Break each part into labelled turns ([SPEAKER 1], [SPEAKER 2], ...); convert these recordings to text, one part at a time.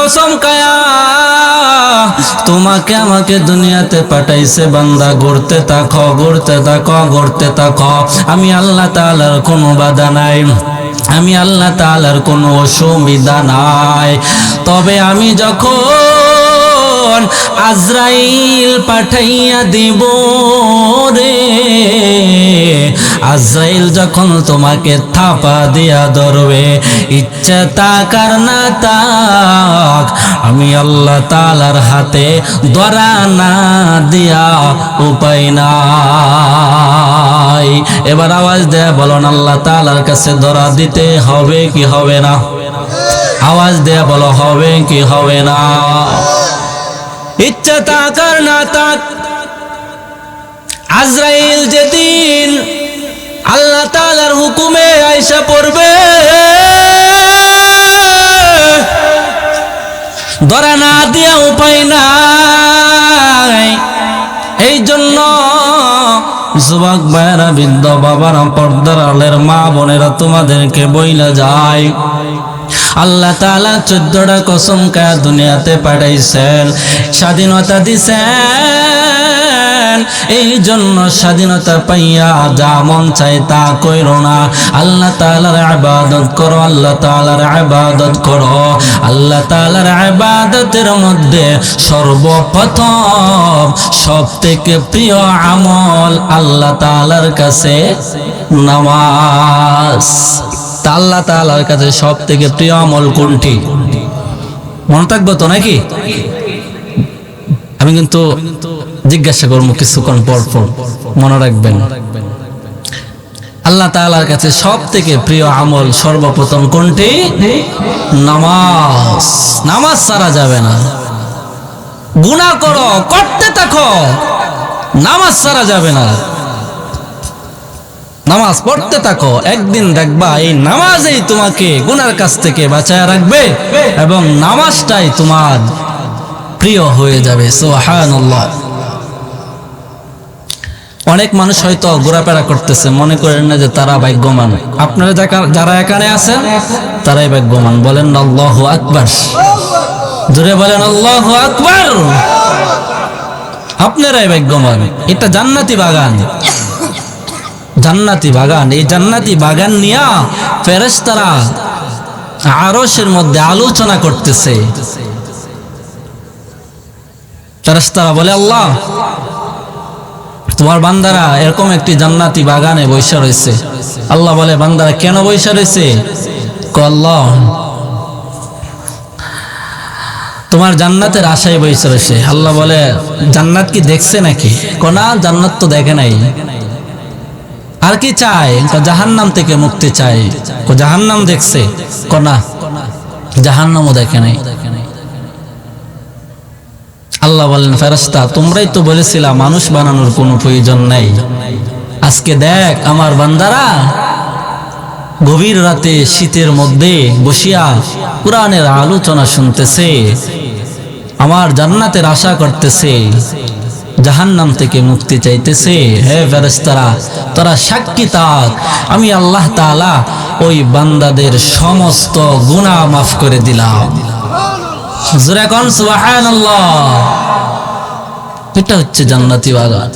[SPEAKER 1] কসম কায়া তোমাকে আমাকে দুনিয়াতে পাঠাইছে বান্দা, ঘুরতে থাকো ঘুরতে থাকো ঘুরতে থাকো। আমি আল্লাহ তাআলার কোনো বাধা নাই, আমি আল্লাহ তাআলার কোনো অসুবিধা নাই। তবে আমি যখন আজরাইল পাঠাইয়া দিব রে, আজরাইল যখন তোমাকে থাপা দিয়া ধরবে, ইচ্ছা তাক আর না তাক, আমি আল্লাহ তাআলার হাতে ধরা না দিয়া উপায় নাই। এবার আওয়াজ দেয়া বলুন, আল্লাহ তাআলার কাছে ধরা দিতে হবে কি হবে না? আওয়াজ দেয়া বলো, হবে কি হবে না? ইচ্ছা তাক আর না তাক, আজরাইল যেদিন আল্লাহ তাআলার হুকুমে আইসা পড়বে, ধরা না দিয়া উপায় নাই। এই জন্য যুবক ভাইরা, বৃদ্ধ বাবারা, পর্দার আলের মা বোনেরা, তোমাদেরকে বইলা যায়, আল্লাহ তাআলা 14টা কসম খায়া দুনিয়াতে পাঠাইছেন, স্বাধীনতা দিছেন। এই জন্য স্বাধীনতা পাইয়া যা মন চায় তা কইরো না। আল্লাহ তাআলার ইবাদত করো, আল্লাহ তাআলার ইবাদত করো। আল্লাহ তাআলার ইবাদতের মধ্যে সর্বপ্রথম সবথেকে প্রিয় আমল আল্লাহ তাআলার কাছে নামাজ। আল্লাহ তাআলার কাছে সব থেকে প্রিয় আমল কোনটি? মনে থাকবো তো নাকি? আমি কিন্তু জিজ্ঞাসা করবো কিছুক্ষণ পর পর, মনে রাখবেন। আল্লাহ তাআলার কাছে সব থেকে প্রিয় আমল সর্বপ্রথম কোনটি? নামাজ। নামাজ ছাড়া যাবে না। গুনাহ করো, করতে থাকো, নামাজ ছাড়া যাবে না। নামাজ পড়তে থাকো, একদিন দেখবা এই নামাজই তোমাকে গুনার কাছ থেকে বাঁচায় রাখবে এবং নামাজটাই তোমার প্রিয় হয়ে যাবে। সুবহানাল্লাহ। অনেক মানুষ হয়তো ঘোরাফেরা করতেছে, মনে করেন না যে তারা ভাগ্যবান। আপনারা যারা এখানে আছেন তারাই ভাগ্যবান। বলেন আল্লাহু আকবার, জোরে বলেন আল্লাহু আকবার। আপনারাই ভাগ্যবান। এটা জান্নাতি বাগান, জান্নাতি বাগান। এই জান্নাতি বাগান নিয়া ফেরেশতারা আরশের মধ্যে আলোচনা করতেছে। ফেরেশতারা বলে, আল্লাহ তোমার বান্দারা এরকম একটি জান্নাতি বাগানে বসে রয়েছে। আল্লাহ বলে, বান্দারা কেন বসে রয়েছে? আল্লাহ তোমার জান্নাতের আশায় বসে রয়েছে। আল্লাহ বলে, জান্নাত কি দেখছে নাকি? না, জান্নাত তো দেখে নাই। আর কি চায়? জাহান্নাম থেকে মুক্তি চায়। জাহান্নাম দেখছে? না, জাহান্নামও দেখে নাই। আল্লাহ বলেন, ফেরেশতা তোমরাই তো বলেছিলা মানুষ বানানোর কোনো প্রয়োজন নাই। আজকে দেখ আমার বান্দারা গভীর রাতে শীতের মধ্যে বসিয়া কুরআনের আলোচনা শুনতেছে, আমার জান্নাতের আশা করতেছে, জাহান্নাম থেকে মুক্তি চাইতেছে। হে ফেরেশতারা, তোরা সাক্ষী থাক, আমি আল্লাহ তাআলা ওই বান্দাদের সমস্ত গুনাহ মাফ করে দিলাম। জোরে কোন সুবহানাল্লাহ। এটা হচ্ছে জান্নাতি বাগান।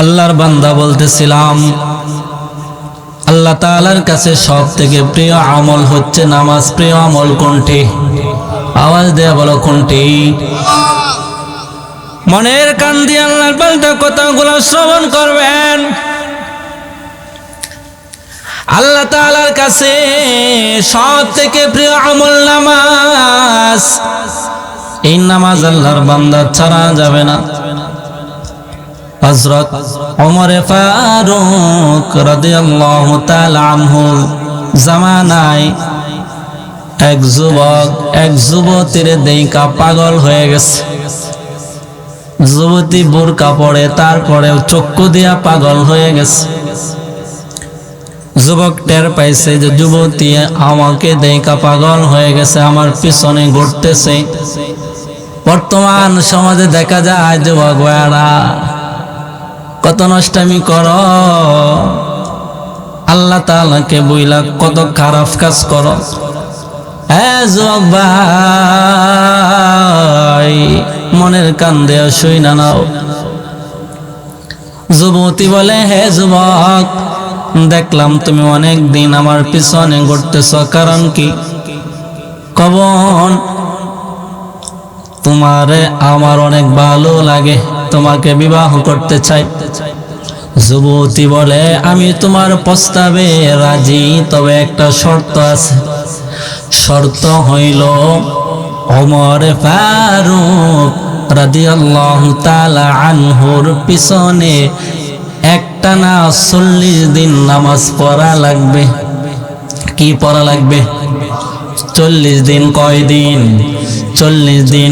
[SPEAKER 1] আল্লাহর বান্দা বলতেছিলাম, আল্লাহ তাআলার কাছে সব থেকে প্রিয় আমল হচ্ছে নামাজ। প্রিয় আমল কোনটি? আওয়াজ দেয়া বলো, কোনটি? মনের কান দিয়ে আল্লাহর বান্দা কথাগুলো শ্রবণ করবেন। আল্লাহ তাআলার কাছে সব থেকে প্রিয় আমল নামাজ। এই নামাজ আল্লাহর বান্দা ছাড়া যাবে না। হযরত ওমর ফারুক রাদিয়াল্লাহু তাআলা আনহু জামানায় এক যুবক এক যুবতীর দেইকা পাগল হয়ে গেছে। যুবতী বোরকা পরে, তারপরেও চক্ষু দিয়া পাগল হয়ে গেছে। যুবক টের পাইছে যে যুবতী আমাকে দেইকা পাগল হয়ে গেছে, আমার পিছনে ঘুরতেছে। বর্তমান সমাজে দেখা যায় যুবক ভাইরা কত নষ্টামি করো। আল্লাহ তাআলাকে বইলা কত খারাপ কাজ করো। যুবক ভাই, মনের কান দেয়া শুই না নাও। যুবতী বলে, হে যুবক, দেখলাম তুমি অনেক দিন আমার পিছনে ঘুরতেছ, কারণ কি? কবন তোমারে আমার অনেক ভালো লাগে, তোমাকে বিবাহ করতে চাই। যুবতী বলে, আমি তোমার প্রস্তাবে রাজি, তবে একটা শর্ত আছে। শর্ত হইল ওমর ফারুক রাদিয়াল্লাহু তাআলা আনহুর পিছনে একটানা 40 দিন নামাজ পড়া লাগবে। কি পড়া লাগবে? 40 দিন। কয় দিন? 40 দিন।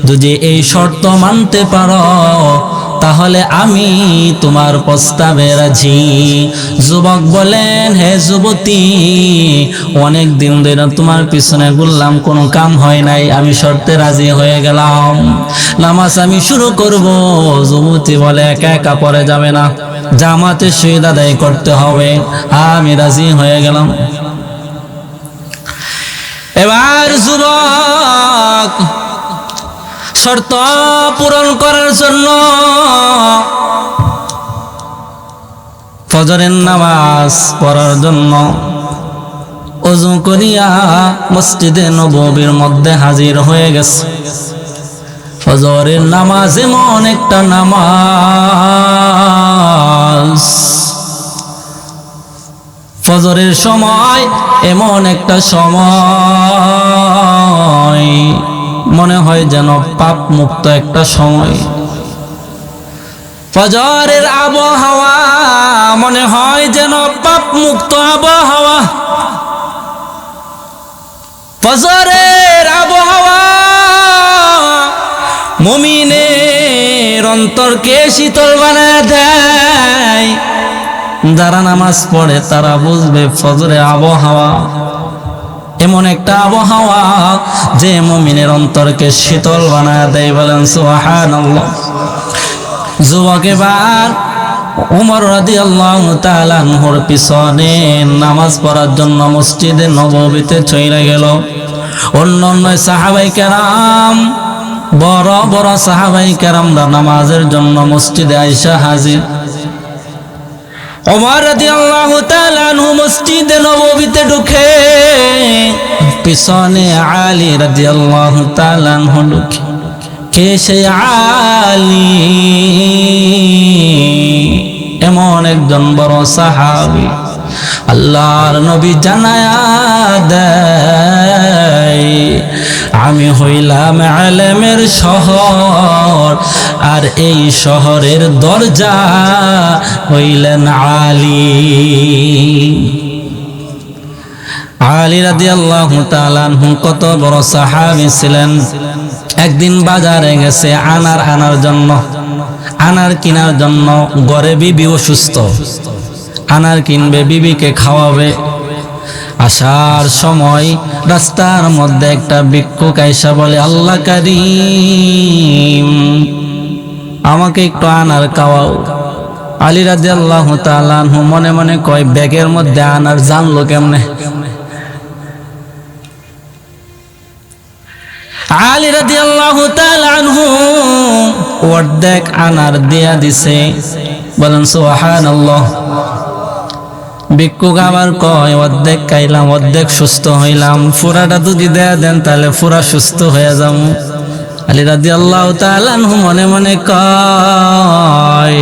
[SPEAKER 1] যদি এই শর্ত মানতে পারো তাহলে আমি তোমার প্রস্তাবে রাজি। যুবক বলেন, হে যুবতী, অনেক দিন ধরে তোমার পিছনে ঘুরলাম, কোনো কাম হয় নাই, আমি শর্তে রাজি হয়ে গেলাম, নামাজ আমি শুরু করব। যুবতী বলে, একা একা পড়ে যাবে না, জামাতে শহীদ আদায় করতে হবে। আমি রাজি হয়ে গেলাম। এবার যুবক শর্ত পূরণ করার জন্য ফজরের নামাজ পড়ার জন্য ওযু করিয়া মসজিদে নববীর মধ্যে হাজির হয়ে গেছে। ফজরের নামাজ এমন একটা নামাজ, ফজরের সময় এমন একটা সময়, মনে হয় যেন পাপ মুক্ত একটা সময়। ফজরের আবহাওয়া মনে হয় যেন পাপ মুক্ত আবহাওয়া। ফজরের আবহাওয়া মুমিনের অন্তরকে শীতল বানায় দেয়। যারা নামাজ পড়ে তারা বুঝবে ফজরের আবহাওয়া এমন একটা আবহাওয়া যে মুমিনের অন্তরকে শীতল বানায় দেয়। বলেন সুবহানাল্লাহ। যুবক এবার ওমর রাদিয়াল্লাহু তাআলা আনহুর পিছনে নামাজ পড়ার জন্য মসজিদে নববীতে চলে গেল। অন্যান্য সাহাবায়ে কেরাম, বড় বড় সাহাবায়ে কেরামরা নামাজের জন্য মসজিদে আইসা হাজির। ওমর রাদিয়াল্লাহু তাআলা আনহু মসজিদে নববীতে ঢুকে, পিছনে আলী রাদিয়াল্লাহু তাআলা আনহু ঢুকে। কে সেই আলী? এমন একজন বড় সাহাবী, আল্লাহর নবী জানায়া দেয়, আমি হইলাম আলেমের শহর, আর এই শহরের দরজা হইলেন আলী। আলী রাদিয়াল্লাহু তাআলা আনহু কত বড় সাহাবী ছিলেন। একদিন বাজারে গেছে আনার জন্য, আনার কেনার জন্য। ঘরে বিবি অসুস্থ, আনার কিনবে, বিবিকে খাওয়াবে। আসার সময় রাস্তার মধ্যে একটা ভিক্ষুক আইসা বলে, আল্লাহ কারীম, আমাকে একটু আনার খাওয়াও। আলী রাদিয়াল্লাহু তাআলা আনহু মনে মনে কয়, ব্যাগের মধ্যে আনার জানলো কেমনে? আলী রাদিয়াল্লাহু তাআলা আনহু অর্ধেক আনার দিয়া দিছে। বলেন সুবহানাল্লাহ। ভিক্ষুক আবার কয়, অর্ধেক খাইলাম, অর্ধেক সুস্থ হইলাম, পুরাটা যদি দেয়া দেন তাহলে পুরা সুস্থ হয়ে যাবো। আলী রাদিয়াল্লাহু তাআলা আনহু মনে মনে কয়,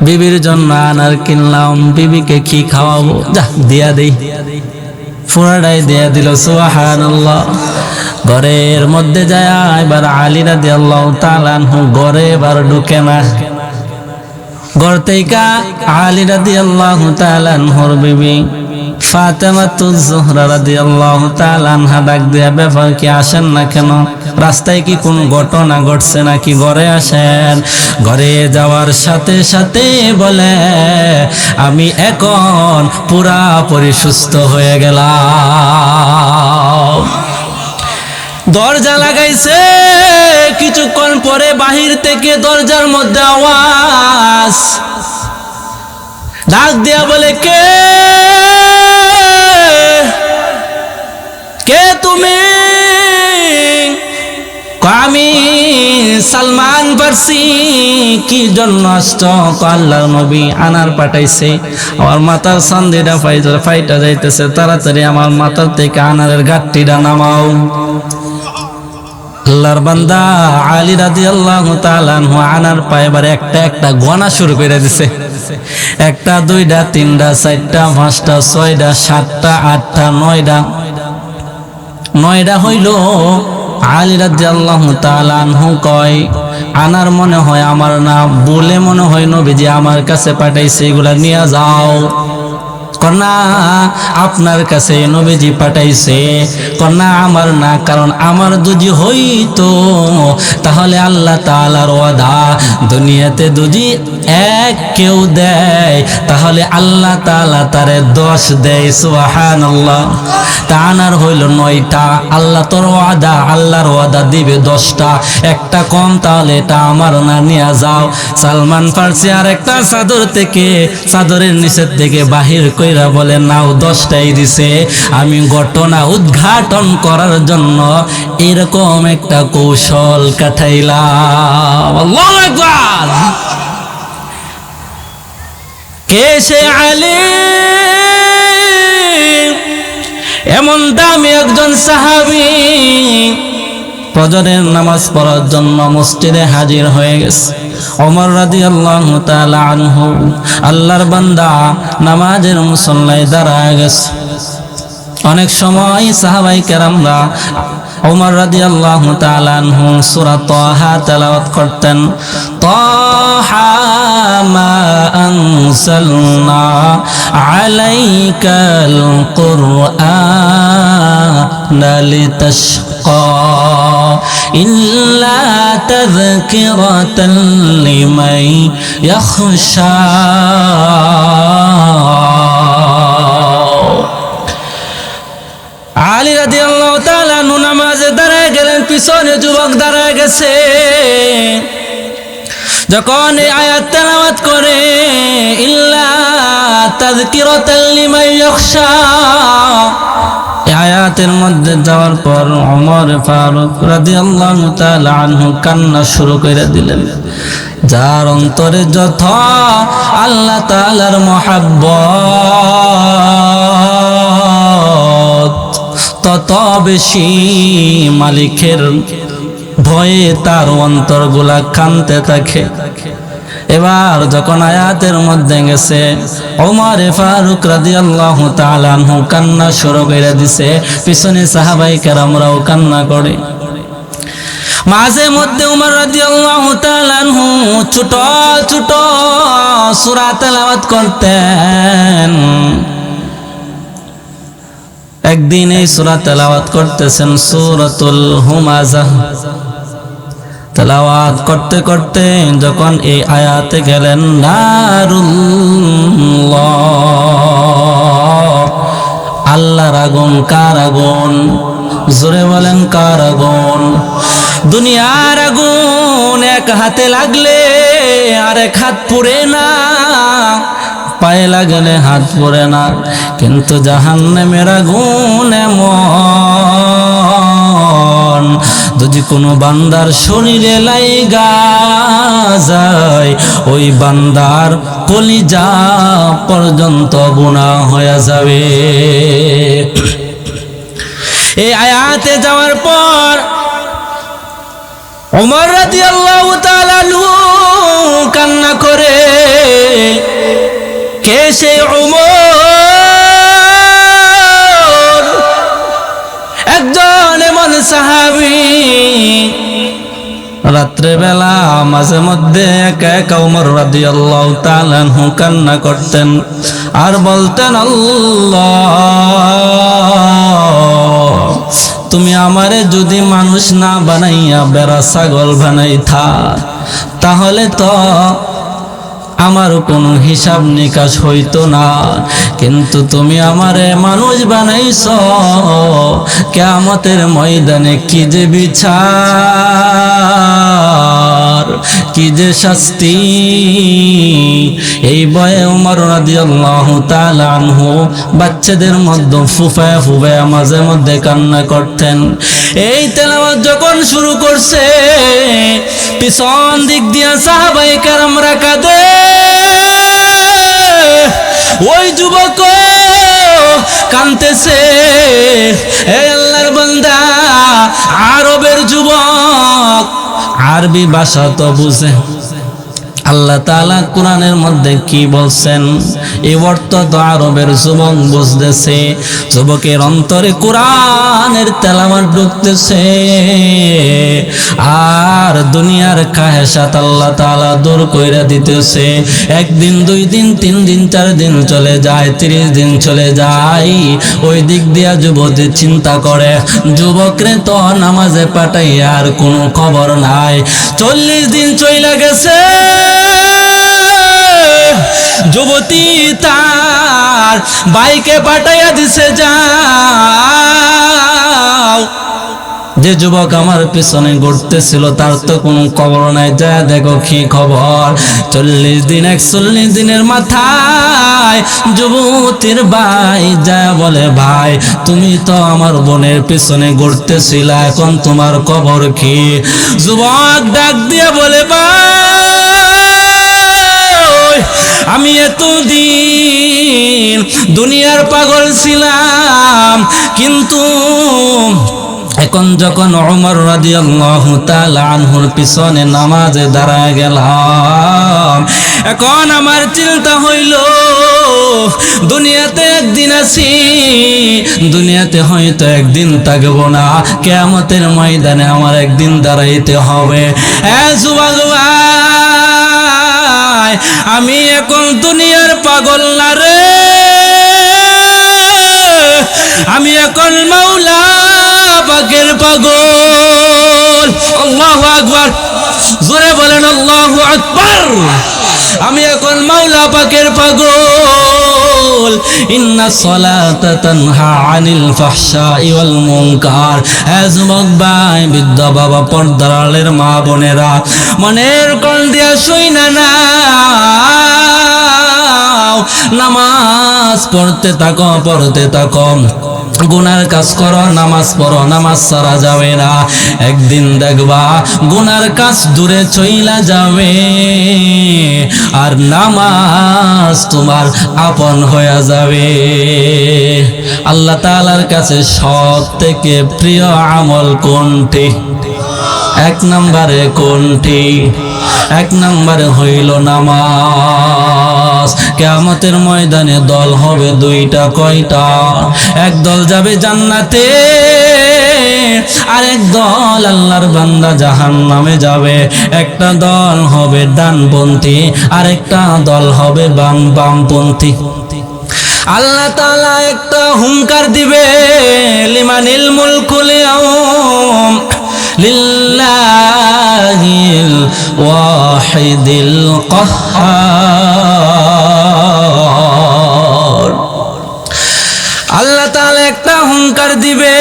[SPEAKER 1] বিবির জন্য আনার কিনলাম, বিবিকে কি খাওয়াবো, যা দিয়া দেই। পুরাটাই দিয়া দিল। সুবহানাল্লাহ। ঘরের মধ্যে যায় এবার আলী রাদিয়াল্লাহু তাআলা আনহু ঘরে এবার ঢুকে না। ঘর থেকে আলী রাদিয়াল্লাহু তাআলা আনহুর বিবি ফাতেমাতুজ জোহরা রাদিয়াল্লাহু তাআলা আনহা ডাক দিয়া, ব্যাপার কি, আসেন না কেন? রাস্তায় কি কোন ঘটনা ঘটছে নাকি? ঘরে আসেন। ঘরে যাওয়ার সাথে সাথে বলে, আমি এখন পুরাপুরি সুস্থ হয়ে গেলাম। দরজা লাগাইছে, কিছুক্ষণ পরে বাহির থেকে দরজার মধ্যে আওয়াজ। ডাক দিয়া বলে, কে? সালমান ফার্সি কি জন্য আসছো? আল্লাহর নবী আনার পাঠাইছে, আমার মাথার সান্দিটা ফাইটা যাইতেছে, তাড়াতাড়ি আমার মাথার থেকে আনারের গাঁটটিটা নামাও। আল্লাহর বান্দা আলী রাদিয়াল্লাহু তাআলা আনহু আনার পায়বার একটা একটা গোনা শুরু করে দিছে। একটা, দুইটা, তিনটা, চারটা, পাঁচটা, ছয়টা, সাতটা, আটটা, নয়টা হইল। আলী রাদিয়াল্লাহু তাআলা আনহু কয়, আনার মনে হয় আমার না, বলে মনে হয় নবীজি আমার কাছে পাঠাইছে, এগুলা নিয়ে যাও। কন্যা আপনার কাছে নবীজি পাঠাইছে। কন্যা আমার না, কারণ আমার যদি হইতো তাহলে আল্লাহ তাআলার ওয়াদা, দুনিয়াতে যদি এক কেউ দেয় তাহলে আল্লাহ তাআলা তারে 10 দেয়। সুবহানাল্লাহ। তা আনার হইল 9টা। আল্লাহ তোর ওয়াদা, আল্লাহর ওয়াদা দিবে 10টা, একটা কম, তাহলে এটা আমার না, নিয়ে যাও। সালমান ফার্সি আর একটা চাদর থেকে, চাদরের নিচের থেকে বাহির কইরা বলে, নাও 10টাই দিছে। আমি ঘটনা উদ্ঘাটন করার জন্য এরকম একটা কৌশল কাটাইলাম। আল্লাহু আকবার। কে সে আলী? এমন দামি একজন সাহাবী, ফজরের নামাজ পড়ার জন্য মসজিদে হাজির হয়ে গেছে। ওমর রাদিয়াল্লাহু তাআলা আনহু, আল্লাহর বান্দা, নামাজের মুসল্লায় দাঁড়ায় গেছে। অনেক সময় সাহাবায়ে কেরামরা ওমর রাদিয়াল্লাহু তাআলা আনহু সূরা তাহা তেলাওয়াত করতেন। তাহা মা আনসালনা আলাইকাল কুরআনা লিতাশকা ইল্লা তাযকিরাতান লিমান ইয়াখশা। আলী রাদিয়াল্লাহু তাআলা নামাজে দাঁড়ায় গেলেন, পিছনে যুবক দাঁড়ায় গেছে। যখন এই আয়াত তেলাওয়াত করে, ইল্লা তাযকিরাতাল লিমান ইয়াখশা, এই আয়াতের মধ্যে যাওয়ার পর ওমর ফারুক রাদিয়াল্লাহু তাআলা আনহু কান্না শুরু করে দিলেন। যার অন্তরে যত আল্লাহ তাআলার মহব্বত, তত বেশি মালিকের ভয়ে তার অন্তরগুলা কাঁদতে থাকে। এবার যখন আয়াতের মধ্যে গেছে, ওমর ফারুক রাদিয়াল্লাহু তাআলা আনহু কান্না শুরু করে দিছে, পিছনে সাহাবায়ে কেরামরাও কান্না করে। মাঝে মধ্যে ওমর রাদিয়াল্লাহু তাআলা আনহু ছোট ছোট সূরা তেলাওয়াত করতেন। একদিন এই সূরা তেলাওয়াত করতেছেন, সূরাতুল হুমাযাহ। তেলাওয়াত করতে করতে যখন এই আয়াতে গেলেন, নারুল্লাহ, আল্লাহর আগুন। কার আগুন? জোরে বলেন, কার আগুন? দুনিয়ার আগুন এক হাতে লাগলে আরেক হাত পুড়ে না, পায়ে লাগলে হাত পুড়ে না, কিন্তু জাহান্নামের আগুন এমন, যদি কোনো বান্দার শরীরে লাইগা যায়, ওই বান্দার কলিজা পর্যন্ত গুনাহ হয়ে যাবে। এই আয়াতে যাওয়ার পর ওমর রাদিয়াল্লাহু তাআলা কান্না করে। কে সে ওমর? একজন এমন সাহাবী, রাত্রে বেলা মাঝে মধ্যে একা একা ওমর রাদিয়াল্লাহু তাআলা আনহু কান্না করতেন আর বলতেন, আল্লাহ, তুমি আমারে যদি মানুষ না বানাইয়া বেড়া ছাগল বানাইতা, তাহলে তো আমার কোনো হিসাব নিকাশ হইতো না, কিন্তু তুমি আমারে মানুষ বানাইছো। কিয়ামতের ময়দানে কি যে বিচার, কি যে শাস্তি। এই ভয়ে ওমর রাদিয়াল্লাহু তাআলা আনহু বাচ্চাদের মধ্যে ফুফায়া ফুফায়া মাঝে মধ্যে কান্না করতেন। এই তেলাওয়াত যখন শুরু করছে পিছন দিক দিয়া সাহাবায়ে কেরামরা কাঁদে। ওই যুবক কাঁদতেছে। এই আল্লাহর বান্দা আরবের যুবক, আরবি ভাষা তো বুঝে। আল্লাহ তাআলা কোরআনের মধ্যে কি বলছেন এই অর্থ তো আরবের যুবক বুঝতেছে। যুবকের অন্তরে কোরআনের তেলাওয়াত ঢুকতেছে আর দুনিয়ার খাহেসাত আল্লাহ তাআলা দূর কইরা দিতেছে। একদিন, 2 দিন, 3 দিন, 4 দিন চলে যায়, 30 দিন চলে যায়। ওই দিক দিয়া যুবতী চিন্তা করে যুবকরে তো নামাজে পাঠাই আর কোনো খবর নাই। 40 দিন চইলা গেছে। যুবতী তার বাইকে পাঠাইয়া দিছে, যাও। যে যুবক আমার পিছনে ঘুরতেছিল তার তো কোনো খবর নাই, যা দেখো কি খবর। 40 দিন 41 দিনের মাথায় যুবতীর ভাই যা বলে, ভাই তুমি তো আমার বোনের পিছনে ঘুরতেছিলা, এখন তোমার খবর কি? যুবক ডাক দিয়ে বলে, ভাই আমি এতদিন দুনিয়ার পাগল ছিলাম, কিন্তু এখন যখন ওমর রাদিয়াল্লাহু তাআলা আনহুর পিছনে নামাজে দাঁড়ায় গেলাম, এখন আমার চিন্তা হইল দুনিয়াতে একদিন আছি, দুনিয়াতে হয়তো একদিন থাকবো না, কিয়ামতের ময়দানে আমার একদিন দাঁড়াইতে হবে। যুবক ভাই আমি এখন দুনিয়ার পাগল না রে, আমি এখন মাওলা পাকের পাগল। আল্লাহু আকবার, জোরে বলেন আল্লাহু আকবার। আমি এখন মাওলা পাকের পাগল। ইন্না সলাতা তানহা আনিল ফাহশাই ওয়াল মুনকার। যুবক ভাই, বৃদ্ধ বাবা, পর্দার আড়ালের মা বোনেরা, মনের কোণ দিয়া শুইনা না, নামাজ পড়তে থাকো, পড়তে থাকো। গুনার কাজ করো, নামাজ পড়ো, নামাজ ছাড়া যাবে না। একদিন দেখবা গুনার কাজ দূরে চইলা যাবে আর নামাজ তোমার আপন হয়ে যাবে। আল্লাহ তাআলার কাছে সব থেকে প্রিয় আমল কোনটি? 1 নম্বরে কোনটি? 1 নম্বরে হইল নামাজ। কিয়ামতের ময়দানে দল হবে 2টা। কয়টা? এক দল যাবে জান্নাতে, আরেক দল আল্লাহর বান্দা জাহান্নামে যাবে। একটা দল হবে ডানপন্থী, আরেকটা দল হবে বামপন্থী। আল্লাহ তাআলা একটা হুঙ্কার দিবে, লিমানিল মুলকুল ইয়াউম লিল্লাহিল ওয়াহিদিল কাহ্হার। আল্লাহ তাআলা একটা হুঙ্কার দিবে,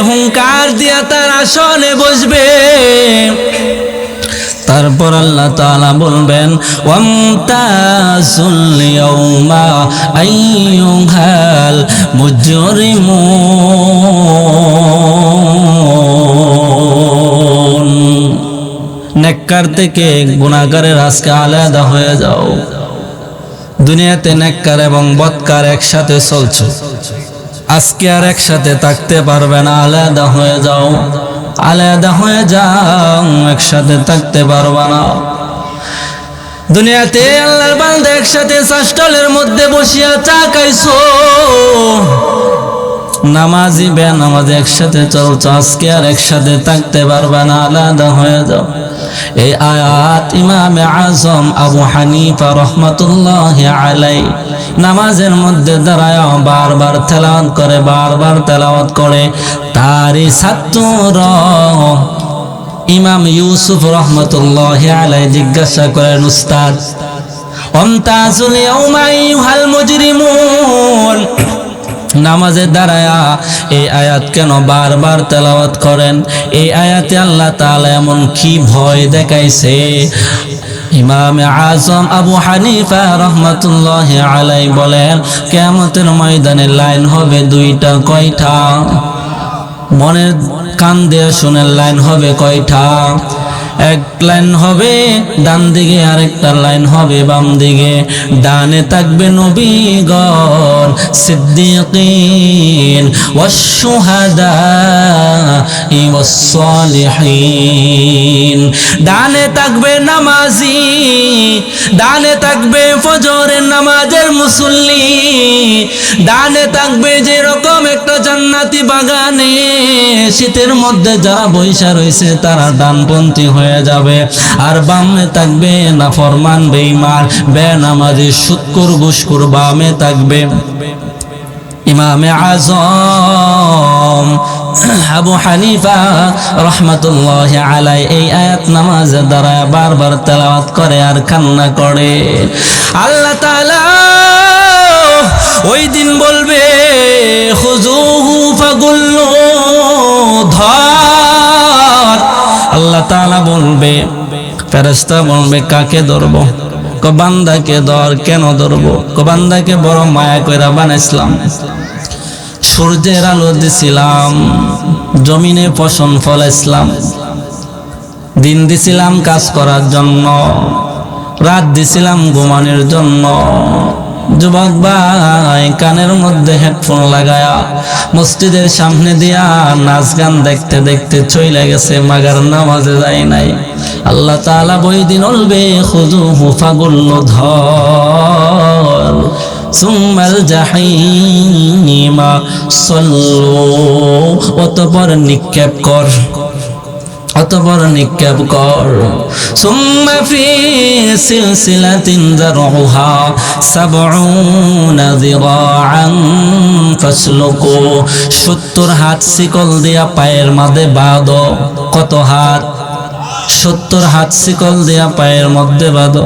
[SPEAKER 1] হুঙ্কার দিয়া তার আসনে বসবে। তারপর আল্লাহ তাআলা বলবেন, ওয়ামতাজুল ইয়াউমা আইয়ুহাল মুজরিমুন। নেককার থেকে গুনাহগারের আজকে আলাদা হয়ে যাও। দুনিয়াতে নেককার এবং বদকার একসাথে চলছে, আজকে আর একসাথে থাকতে পারবে না, আলাদা হয়ে যাও, আলাদা হয়ে যাও, একসাথে থাকতে পারবে না। দুনিয়াতে আল্লাহর বান্দা একসাথে চাষটলের মধ্যে বসিয়া চা খাইছো, নামাজি বেনামাজি একসাথে চলছো, আজকে আর একসাথে থাকতে পারবে না, আলাদা হয়ে যাও। এই আয়াত ইমামে আজম আবু হানিফা রাহমাতুল্লাহি আলাইহি নামাজের মধ্যে দাঁড়ায় বারবার তেলাওয়াত করে, বারবার তেলাওয়াত করে। তারই ছাত্র ইমাম ইউসুফ রাহমাতুল্লাহি আলাইহি জিজ্ঞাসা করেন, উস্তাদ ওয়ামতাজুল ইয়াউমা আইয়ুহাল মুজরিমুন, নামাজে দাঁড়ায়া এই আয়াত কেন বারবার তেলাওয়াত করেন? এই আয়াতে আল্লাহ তাআলা এমন কি ভয় দেখাইছে? ইমাম আজম আবু হানিফা রহমাতুল্লাহি আলাইহি বলেন, কিয়ামতের ময়দানে লাইন হবে দুইটা। কয়টা? মনের কান দিয়ে শুনে, লাইন হবে কয়টা? এক লাইন হবে ডান দিকে, আরেকটা লাইন হবে বাম দিকে। ডানে থাকবে নবীগণ, সিদ্দিকিন ওয়াশ-শুহাদা ওয়াস-সালিহিন। ডানে থাকবে নামাজি, ডানে থাকবে ফজরের নামাজের মুসল্লি, ডানে থাকবে যেরকম একটা জান্নাতি বাগানে শীতের মধ্যে যারা বৈশা রয়েছে তারা ডানপন্থী হয়ে যাবে। আর বামে থাকবে নাফরমান, বেঈমান, বেনামাজি, সুদখোর, ঘুষখোর। বামে থাকবে ইমামে আজম আবু হানিফা রহমাতুল্লাহি আলাইহি এই আয়াত নামাজের দ্বারা বারবার তেলাওয়াত করে আর কান্না করে। আল্লাহ তাআলা ওই দিন বলবে, খুযুহু ফাগুল্লু, ধর। আল্লাহ তাআলা বলবে, ফেরেশতা বলবে, কাকে ধরবো? বান্দাকে ধর। কেন ধরবো? বান্দাকে বড় মায়া কইরা বানাইছিলাম, সূর্যের আলো দিছিলাম, জমিনে ফসল ফলাইছিলাম, দিন দিছিলাম কাজ করার জন্য, রাত দিছিলাম ঘুমানোর জন্য। যুবক ভাই, কানের মধ্যে হেডফোন লাগায়া মসজিদের সামনে দিয়া নাচ গান দেখতে দেখতে চলে গেছে, মাগার নামাজে যায় নাই। আল্লাহ তাআলা ওই দিন বলবে, খুযুহু ফাগুল্লু, ধর। সুম্মাল জাহিমা সল্লু, অতঃপর নিক্ষেপ কর, অতঃপর নিক্ষেপ কর। সুম্মা ফি সিলসিলাতিন যারউহা সাবউনা যিরাআন ফাসলুকু, 70 হাত শিকল দিয়া পায়ের মধ্যে বাঁধো। কত হাত? 70 হাত শিকল দিয়া পায়ের মধ্যে বাঁধো।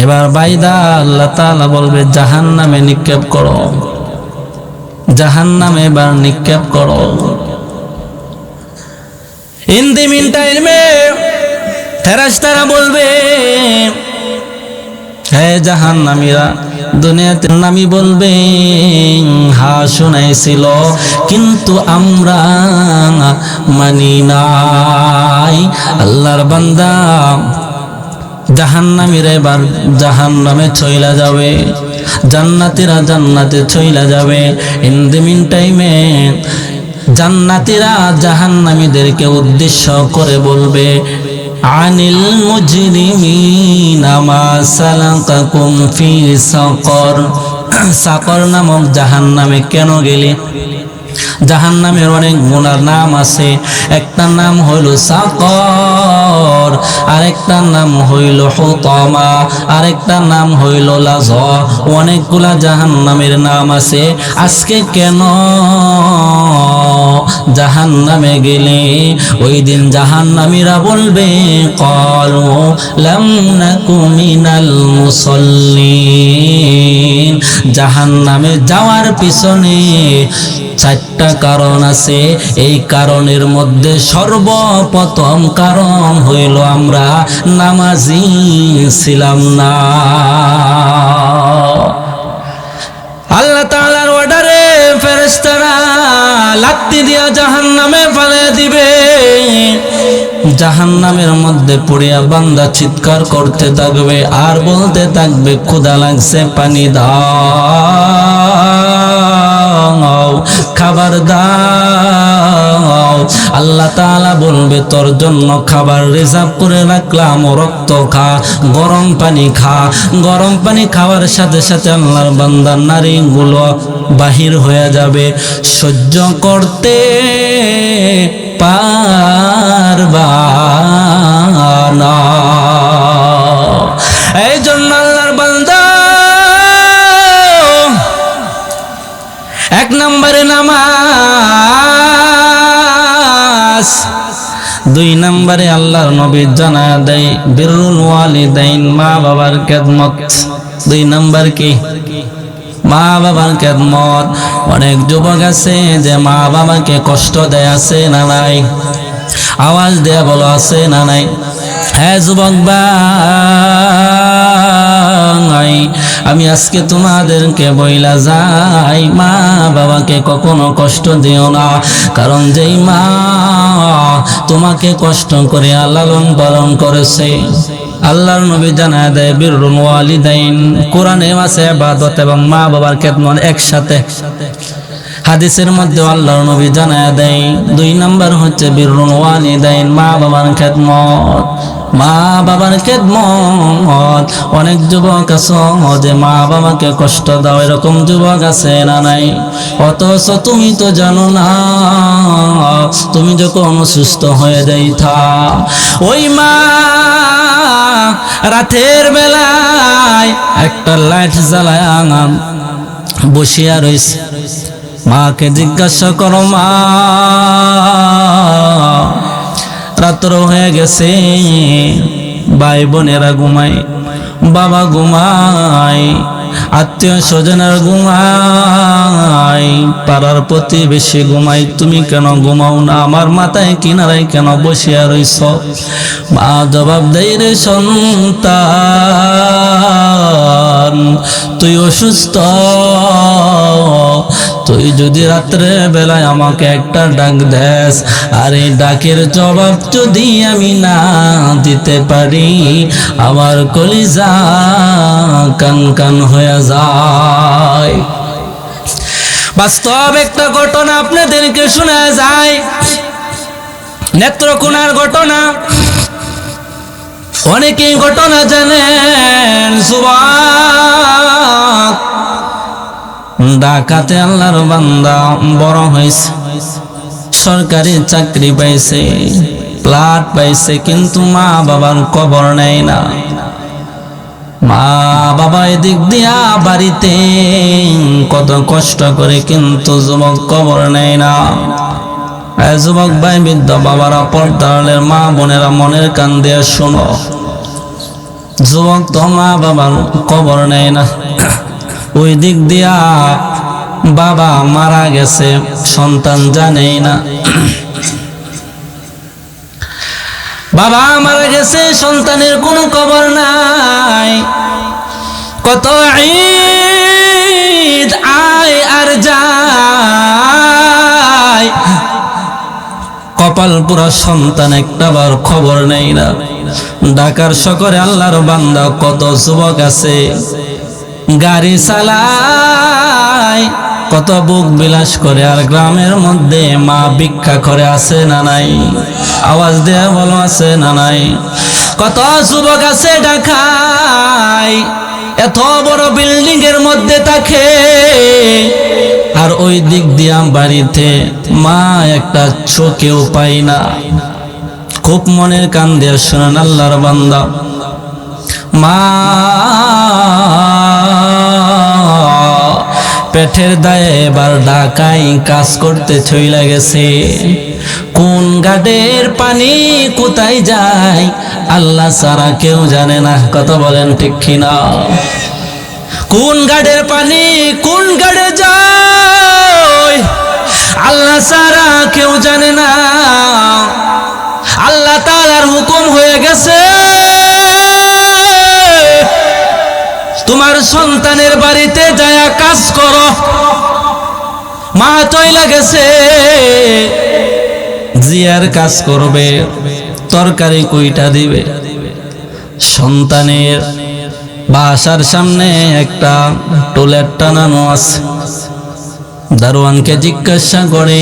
[SPEAKER 1] এবার বাইদা আল্লাহ তাআলা বলবে, জাহান্নামে নিক্ষেপ করো, জাহান্নামে এবার নিক্ষেপ করো। ইন দি মিন টাইমে ফেরেশতারা বলবে, হে জাহান্নামীরা, দুনিয়াতে নামি বলবে, হ্যাঁ শুনাইছিল, কিন্তু আমরা মানি নাই। আল্লাহর বান্দা জাহান্নামীরা এবার জাহান্নামে চইলা যাবে, জান্নাতীরা জান্নাতে চইলা যাবে। ইন দি মিন টাইমে জান্নাতীরা জাহান্নামীদেরকে উদ্দেশ্য করে বলবে, আনিল মুজরিমিনা মা সালাকাকুম ফি সাকর, সাকর নামক জাহান্নামে কেন গেলে? জাহান্নামের অনেক গুনার নাম আছে। একটা নাম হইল সাকর, আরেকটা নাম হইল হুতামা, আরেকটা নাম হইল লাযা। অনেকগুলা জাহান্নামের নাম আছে। আজকে কেন জাহান্নামে গেলে? ওই দিন জাহান্নামীরা বলবে, ক্বালু লাম নাকু মিনাল মুসাল্লিন। জাহান্নামে যাওয়ার পিছনে 4টা কারণ আছে। এই কারণের মধ্যে সর্বপ্রথম কারণ হইল আমরা নামাজি ছিলাম না। আল্লাহ তাআলার অর্ডারে ফেরেশতারা লাত্তি দিয়া জাহান্নামে ফেলে দিবে। জাহান্নামের মধ্যে পড়িয়া বান্দা চিৎকার করতে থাকবে আর বলতে থাকবে, ক্ষুধা লাগছে, পানি দাও, খাবার দাও। আল্লাহ তাআলা বলবে, তোর জন্য খাবার রিজার্ভ করে রাখলাম, রক্ত খা, গরম পানি খা। গরম পানি খাওয়ার সাথে সাথে আল্লাহর বান্দার নারীগুলো বাহির হয়ে যাবে, সহ্য করতে পারবা না। এই জন্য আল্লাহর বান্দা 1 নম্বরে নামাজ, 2 নম্বরে আল্লাহর নবী জানায়া দেয় বিররুল ওয়ালিদাইন, মা বাবার খেদমত। 2 নম্বর কি? মা বাবার খেদমত। অনেক যুবক আছে যে মা বাবাকে কষ্ট দেয়, আছে না নাই? আওয়াজ দেয়া বলো, আছে না নাই? হ্যাঁ যুবক ভাই, আমি আজকে তোমাদেরকে বইলা যাই, মা বাবাকে কখনো কষ্ট দিও না। কারণ যেই মা তোমাকে কষ্ট করে লালন পালন করেছে, আল্লাহর নবী জানায় দেয় বিররুল ওয়ালিদাইন, কোরআনে আছে ইবাদত এবং মা বাবার খেদমত একসাথে। হাদিসের মধ্যে আল্লাহর নবী জানায় দেয় 2 নাম্বার হচ্ছে বিররুল ওয়ালিদাইন, মা বাবার খেদমত। মা বাবার খেদমত। অনেক যুবক আছে যে মা বাবাকে কষ্ট দাও, এরকম যুবক আছে না নাই? অথচ তুমি তো জানো না, তুমি যখন অসুস্থ হয়ে যাইতা, ওই মা রাতের বেলায় একটা লাইট জ্বালায় বসিয়া রইছে। মাকে জিজ্ঞাসা করো, মা রাত্র হয়ে গেছে, ভাই বোনেরা ঘুমায়, বাবা ঘুমায়, আত্মীয় স্বজনের ঘুমায়, পাড়ার প্রতিবেশী ঘুমায়, তুমি কেন ঘুমাও না? আমার মাথায় কিনারায় কেন বসিয়া রইছ? মা জবাব দেয়, রে সন্তান, তুই অসুস্থ, তুই যদি রাত্রে বেলায় আমাকে একটা ডাক দেস, আর এই ডাকের জবাব যদি আমি না দিতে পারি, আমার কলিজা কান কান হয়ে যায়। বাস্তব একটা ঘটনা আপনাদেরকে শোনা যায়, নেত্রকোনার ঘটনা। অনেকেই ঘটনা জানেন। যুবক ঢাকাতে আল্লাহর বান্দা বড় হয়েছে, সরকারি চাকরি পাইছে, প্লাট পাইছে, কিন্তু মা বাবার খবর নেয় না। মা বাবা এদিক দিয়া বাড়িতে কত কষ্ট করে, কিন্তু যুবক খবর নেয় না। যুবক ভাই, বৃদ্ধ বাবারা, পর্দারের মা বোনেরা, মনের কান দিয়ে শোনো, যুবক তো মা বাবার খবর নেয় না। ওই দিক দিয়া বাবা মারা গেছে, সন্তান জানেই না। বাবা মারা গেছে, সন্তানের কোনো খবর নাই। কত ঈদ আয় আর যায়, কপাল পুরা সন্তান একটাবার খবর নেই না। ঢাকার শহরে আল্লাহর বান্দা কত যুবক আছে, গাড়ি চালায়, কত বুক বিলাস করে, আর গ্রামের মধ্যে মা ভিক্ষা করে, আছে না নাই? আওয়াজ দেয়া বলো, আছে না নাই? কত যুবক আছে ঢাকায়, এত বড় বিল্ডিং এর মধ্যে থাকে, আর ওই দিক দিয়া বাড়িতে মা একটা চোখেও পাই না। খুব মনের কান দিয়ে শোনেন আল্লাহর বান্দা, মা পেটের দায়ে এবার ঢাকায় কাজ করতে চইলা গেছে। কোন ঘাটের পানি কোথায় যায় আল্লাহ ছাড়া কেউ জানে না। কথা বলেন ঠিক কিনা? কোন ঘাটের পানি কোন ঘাটে যায় আল্লাহ ছাড়া কেউ জানে না। আল্লাহ তাআলার হুকুম হয়ে গেছে, তোমার সন্তানের বাড়িতে যায়া কাজ করো। মা চইলা গেছে, জিয়ার কাজ করবে, তরকারি কইটা দিবে। সন্তানের বাসার সামনে একটা টুলেট টানানো আছে। দারোয়ানকে জিজ্ঞাসা করে,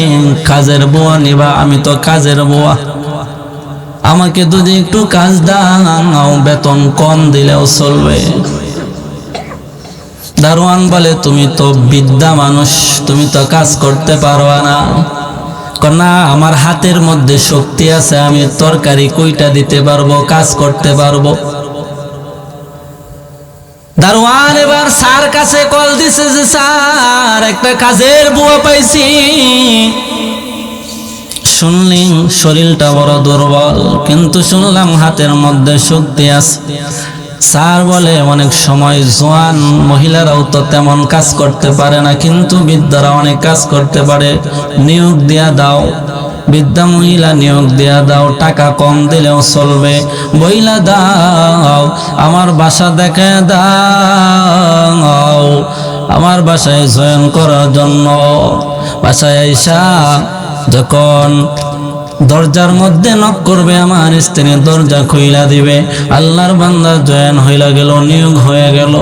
[SPEAKER 1] কাজের বুয়া নিবা? আমি তো কাজের বুয়া, আমাকে যদি একটু কাজ দাও, বেতন কম দিলেও চলবে। দারোয়ান বলে, তুমি তো বিদ্যা মানুষ, তুমি তো কাজ করতে পারবা না। না, আমার হাতের মধ্যে শক্তি আছে, আমি তরকারি কইটা দিতে পারবো, কাজ করতে পারবো। দারোয়ান এবার স্যার কাছে কল দিছে যে, স্যার একটা কাজের বুয়া পাইছি। শুনলেন শরীরটা বড় দুর্বল, কিন্তু শুনলাম হাতের মধ্যে শক্তি আছে। স্যার বলে অনেক সময় জোয়ান মহিলারাও তো তেমন কাজ করতে পারে না, কিন্তু বৃদ্ধারা অনেক কাজ করতে পারে, নিয়োগ দেয়া দাও, বৃদ্ধা মহিলা নিয়োগ দেয়া দাও, টাকা কম দিলেও চলবে, বইলা দাও, আমার বাসা দেখে দাও, আমার বাসায় জয়েন করার জন্য। বাসায় আইসা যখন দরজার মধ্যে নক করবে, আমার স্ত্রী দরজা খুইলা দিবে, আল্লাহর বান্দা জয়েন হইলা গেল, নিয়োগ হয়ে গেল,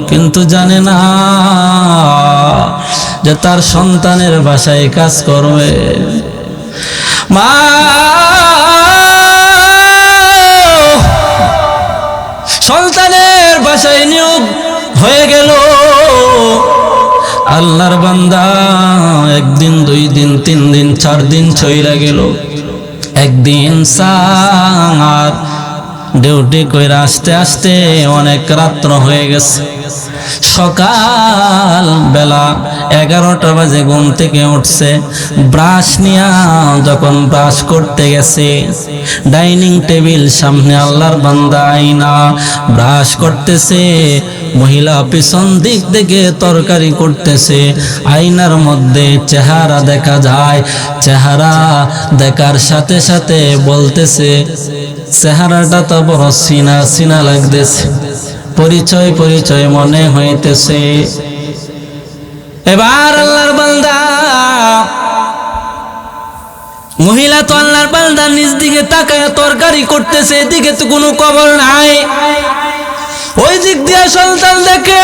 [SPEAKER 1] কিন্তু জানে না যে তার সন্তানের বাসায় কাজ করবে। মা সন্তানের বাসায় নিয়োগ হয়ে গেল, আল্লাহর বান্দা একদিন, 2 দিন, 3 দিন, 4 দিন চইলা গেল। একদিন স্যার ডিউটি কইরা আসতে আসতে অনেক রাত্র হয়ে গেছে। সকাল বেলা 11টা বাজে ঘুম থেকে উঠছে, ব্রাশ নিয়া যখন ব্রাশ করতে গেছে, ডাইনিং টেবিল সামনে আল্লাহর বান্দা আইনা ব্রাশ করতেছে, মহিলা পিছন দিক থেকে তরকারি করতেছে, আয়নার মধ্যে চেহারা দেখা যায়, চেহারা দেখার সাথে সাথে বলতেছে চেহারাটা তো বড় সিনা সিনা লাগতেছে, পরিচয় পরিচয় মনে হইতেছে। এবার আল্লাহর বান্দা, মহিলা তো আল্লাহর বান্দা নিজ দিকে তাকায় তরকারি করতেছে, এদিকে তো কোনো খবর নাই। ওই দিক দিয়ে সন্তান দেখে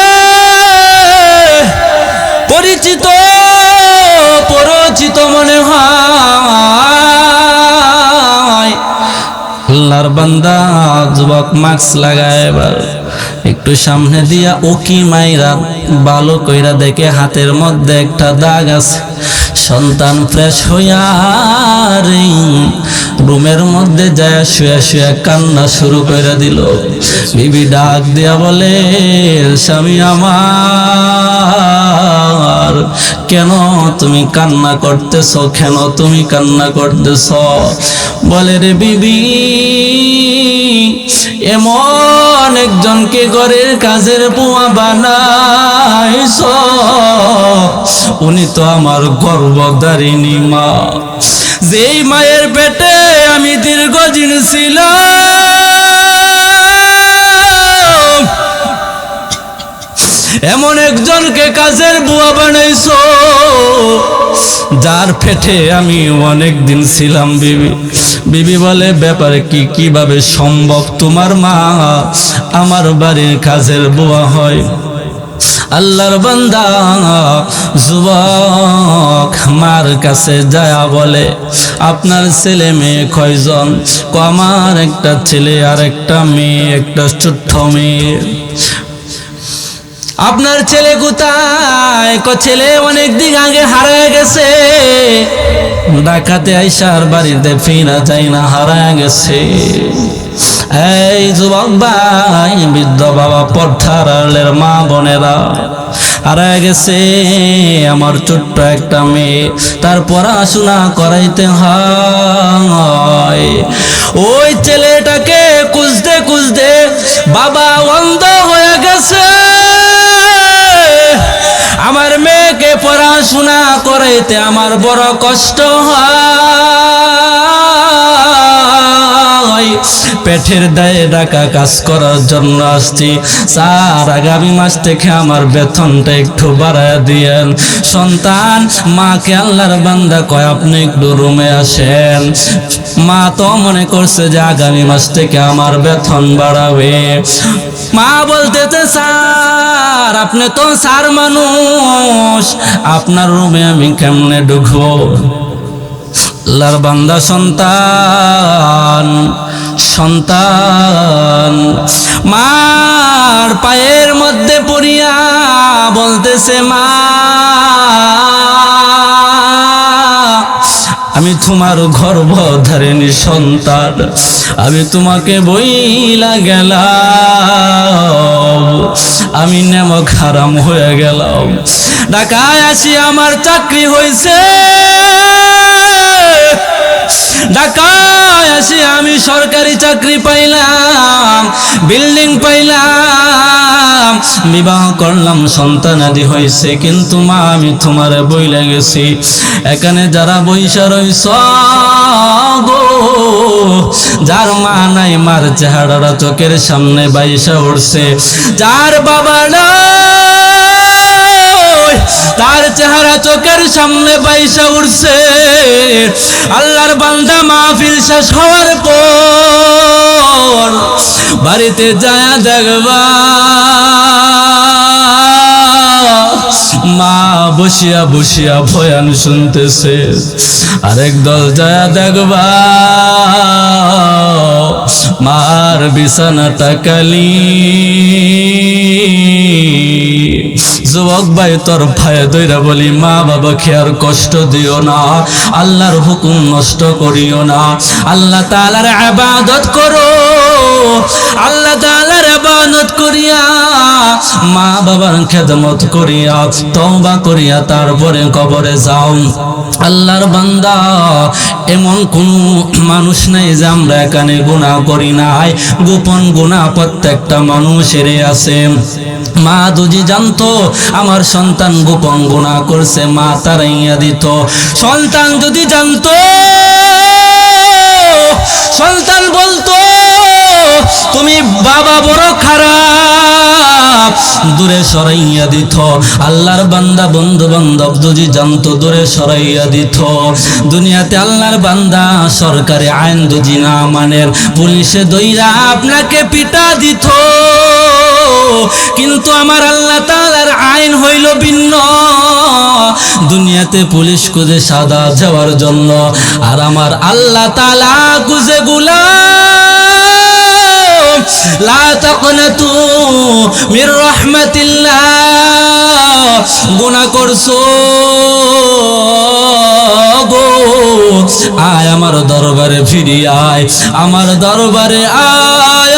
[SPEAKER 1] পরিচিত পরিচিত মনে হয়। আল্লাহর বান্দা যুবক মাস্ক লাগায়, এবার একটু সামনে দিয়া উকি মাইরা ভালো কইরা দেখে হাতের মধ্যে একটা দাগ আছে। সন্তান ফ্রেশ হইয়া রুমের মধ্যে যায় শুয়ে শুয়ে কান্না শুরু করে দিল। বিবি ডাক দিয়া বলে, স্বামী আমার, কেন তুমি কান্না করতেছ, কেন তুমি কান্না করতেছ? বলে, রে বিবি, এমন একজনকে ঘরের কাজের বুয়া বানাইছ, উনি তো আমার গর্ভধারিণী মা, যেই মায়ের পেটে আমি দীর্ঘদিন ছিলাম, এমন একজনকে কাজের বুয়া বানাইছ, যার পেটে আমি অনেক দিন ছিলাম। বিবি বিবি বলে, ব্যাপারে কি, কিভাবে সম্ভব তোমার মা আমার বাড়ির কাজের বুয়া হয়? আল্লাহর বান্দা যুবক মার কাছে যায় বলে, আপনার ছেলে মেয়ে কয়জন? আমার একটা ছেলে আর একটা মেয়ে, একটা ছোট্ট মেয়ে। আপনার ছেলে কোথায়? ছেলে অনেক দিন আগে হারায় গেছে, ডাকাতে আইসার বাড়িতে ফিরা যায় না, হারায় গেছে। এই যুবক ভাই, বৃদ্ধ বাবা, পর্দার আড়ালের মা বোনেরা, হারায় গেছে আমার ছোট্ট একটা মেয়ে, তার পড়াশোনা করাইতে হয়। ওই ছেলেটাকে খুঁজতে খুঁজতে বাবা অন্ধ হয়ে গেছে। আমার মেয়েকে পড়াশোনা করাইতে আমার বড় কষ্ট হয়। পেটের দায়ে ডাকা কাজ করার জন্য আসছি, স্যার আগামী মাস থেকে আমার বেতনটা একটু বাড়ায় দিয়েন। সন্তান মাকে আল্লাহর বান্দা কয়, আপনি একটু রুমে আসেন। মা তো মনে করছে যে আগামী মাস থেকে আমার বেতন বাড়াবে। মা বলতেছে, স্যার আপনি তো স্যার মানুষ, আপনার রুমে আমি কেমনে ঢুকবো? আল্লাহর বান্দা সন্তান সন্তান মার পায়ের মধ্যে পড়িয়া বলতেছে, মা আমি তোমার গর্ভধারিণী সন্তান, আমি তোমাকে বইলা গেলাম, আমি নেমক হারাম হয়ে গেলাম, ঢাকায় আসি আমার চাকরি হয়েছে, ঢাকায় আসি আমি সরকারি চাকরি পাইলাম, বিল্ডিং পাইলাম, বিবাহ করলাম, সন্তানাদি হয়েছে, কিন্তু মা আমি তোমারে বইলা গেছি। এখানে যারা বইসা রইছ গো, যার মা নাই, মার চেহারাটা চোখের সামনে বাইসা উঠছে, যার বাবা নাই, তার চেহারা চোখের সামনে বাইসা উঠছে। আল্লাহর বান্দা মাহফিল শেষ হওয়ার পর বাড়িতে যায় দেখবা মা বসিয়া বসিয়া বয়ান শুনতেছে, আরেক দল যায় দেখবা মার বিছানাটা কালি। যুবক ভাই, তোর ভাইয়ে দইরা বলি, মা বাবাকে আর কষ্ট দিও না, আল্লাহর হুকুম নষ্ট করিও না, আল্লাহ তাআলার ইবাদত করো। আল্লাহ তাআলার ইবাদত করিয়া, মা বাবার খেদমত করিয়া, তওবা করিয়া তারপরে কবরে যাও। আল্লাহর বান্দা, এমন কোন মানুষ নাই যে আমরা এখানে গুনাহ করি নাই, গোপন গুনাহ প্রত্যেকটা মানুষেরই আছে। মা যদি জানতো আমার সন্তান গোপন গুনাহ করছে, মা তাড়াইয়া দিত। সন্তান যদি জানতো, সন্তান বলতো তুমি বাবা বড় খারাপ, দূরে সরাইয়া দিত। আল্লাহর বান্দা, বন্ধু বান্ধব যদি জানতো, দূরে সরাইয়া দিত। দুনিয়াতে আল্লাহর বান্দা সরকারি আইন যদি না মানের, পুলিশে দইরা আপনাকে পিটা দিত। কিন্তু আমার আল্লাহ তাআলার আইন হইল ভিন্ন। দুনিয়াতে পুলিশ খুঁজে সাজা যাওয়ার জন্য, আর আমার আল্লাহ তাআলা খুঁজে গোলাম। লা তাকনাতু মির রাহমাতিল্লাহ। গুনাহ করছো গো, আয় আমার দরবারে ফিরে আয়, আমার দরবারে আয়,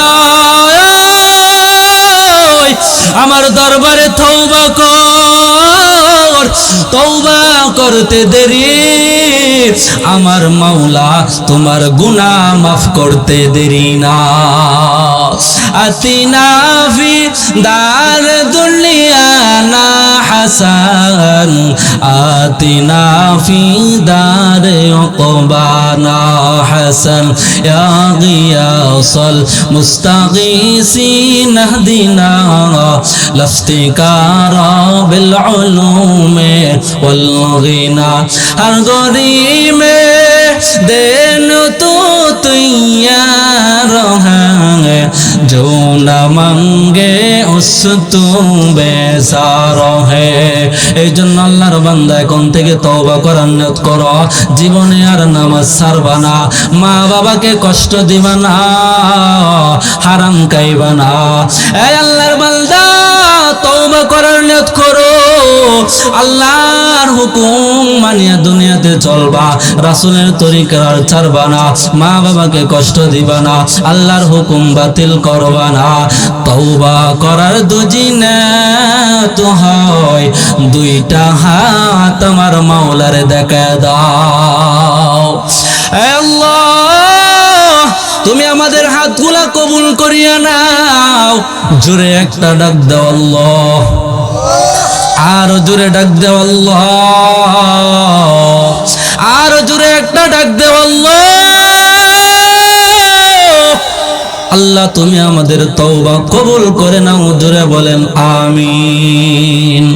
[SPEAKER 1] আমার দরবারে তওবা কর। তওবা করতে দেরি, আমার মাওলা তোমার গুনাহ মাফ করতে দেরি না। আতিনা ফি দার দুনিয়া না হাসান, আতিনা ফি দার উকবানা হাসান, ইয়া গিয়াসাল মুস্তাগীসিন ইহদিনা লাফতিকারা বিল উলুমে ওয়াল গিনা। হর গরিমে দেন তো তৈয়ার है, जो न मांगे उस तू बेजार है। এই জন্য আল্লাহর বান্দা এখন থেকে তওবা করার নিয়ত করো, জীবনে আর নামাজ ছাড়বা না, মা বাবাকে কষ্ট দিবা না, হারাম খাইবা না। এই আল্লাহর বান্দা তওবা করার নিয়ত করো, আল্লাহর হুকুম মানিয়া দুনিয়াতে চলবা, রাসূলের তরিকা ছাড়বা না, মা বাবাকে কষ্ট দিবা না, আল্লাহর হুকুম বাতিল করবা না। তওবা করার দুজিনা তো হয়, দুইটা হাত আমার মাওলারে দেখা দাও। হে আল্লাহ, তুমি আমাদের হাতগুলা কবুল করিয়া নাও। জোরে একটা ডাক দাও আল্লাহ, আরো জোরে ডাক দাও আল্লাহ, আরো জোরে একটা ডাক দাও আল্লাহ। আল্লাহ তুমি আমাদের তওবা কবুল করে নাও, জোরে বলেন আমিন।